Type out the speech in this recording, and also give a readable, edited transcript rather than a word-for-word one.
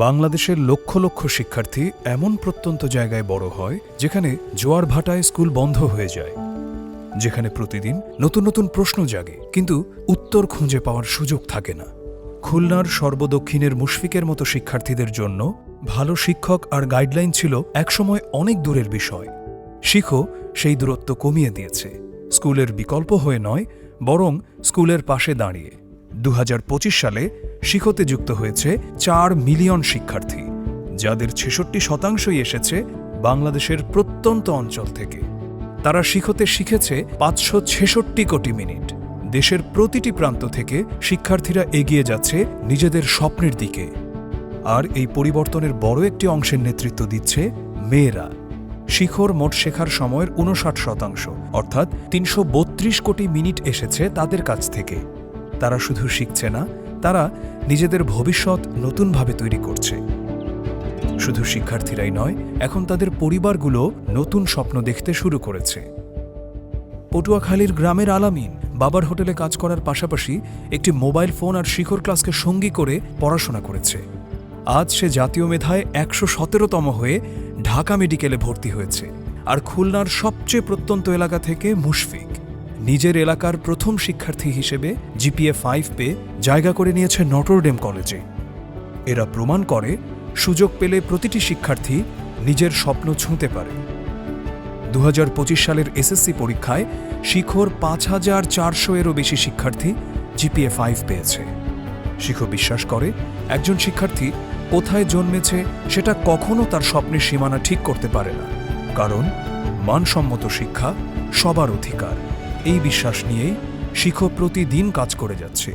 বাংলাদেশের লক্ষ লক্ষ শিক্ষার্থী এমন প্রত্যন্ত জায়গায় বড় হয় যেখানে জোয়ার ভাটায় স্কুল বন্ধ হয়ে যায়, যেখানে প্রতিদিন নতুন নতুন প্রশ্ন জাগে কিন্তু উত্তর খুঁজে পাওয়ার সুযোগ থাকে না। খুলনার সর্বদক্ষিণের মুশফিকের মতো শিক্ষার্থীদের জন্য ভালো শিক্ষক আর গাইডলাইন ছিল একসময় অনেক দূরের বিষয়। শিখো সেই দূরত্ব কমিয়ে দিয়েছে, স্কুলের বিকল্প হয়ে নয় বরং স্কুলের পাশে দাঁড়িয়ে। 2025 সালে শিখোতে যুক্ত হয়েছে 4 মিলিয়ন শিক্ষার্থী, যাদের 66% এসেছে বাংলাদেশের প্রত্যন্ত অঞ্চল থেকে। তারা শিখোতে শিখেছে 566 কোটি মিনিট। দেশের প্রতিটি প্রান্ত থেকে শিক্ষার্থীরা এগিয়ে যাচ্ছে নিজেদের স্বপ্নের দিকে। আর এই পরিবর্তনের বড় একটি অংশের নেতৃত্ব দিচ্ছে মেয়েরা। শিখোর মোট শেখার সময়ের 59%, অর্থাৎ 332 কোটি মিনিট এসেছে তাদের কাছ থেকে। তারা শুধু শিখছে না, তারা নিজেদের ভবিষ্যৎ নতুনভাবে তৈরি করছে। শুধু শিক্ষার্থীরাই নয়, এখন তাদের পরিবারগুলো নতুন স্বপ্ন দেখতে শুরু করেছে। পটুয়াখালীর গ্রামের আলামিন বাবার হোটেলে কাজ করার পাশাপাশি একটি মোবাইল ফোন আর শিখর ক্লাসকে সঙ্গী করে পড়াশোনা করেছে। আজ সে জাতীয় মেধায় 117তম হয়ে ঢাকা মেডিকেলে ভর্তি হয়েছে। আর খুলনার সবচেয়ে প্রত্যন্ত এলাকা থেকে মুশফিক নিজের এলাকার প্রথম শিক্ষার্থী হিসেবে জিপিএ 5 পেয়ে জায়গা করে নিয়েছে নটরডেম কলেজে। এরা প্রমাণ করে সুযোগ পেলে প্রতিটি শিক্ষার্থী নিজের স্বপ্ন ছুঁতে পারে। 2025 সালের এসএসসি পরীক্ষায় শিখোর 5400-এরও বেশি শিক্ষার্থী জিপিএ 5 পেয়েছে। শিখো বিশ্বাস করে একজন শিক্ষার্থী কোথায় জন্মেছে সেটা কখনো তার স্বপ্নের সীমানা ঠিক করতে পারে না, কারণ মানসম্মত শিক্ষা সবার অধিকার। এই বিশ্বাস নিয়েই শিখো প্রতিদিন কাজ করে যাচ্ছে।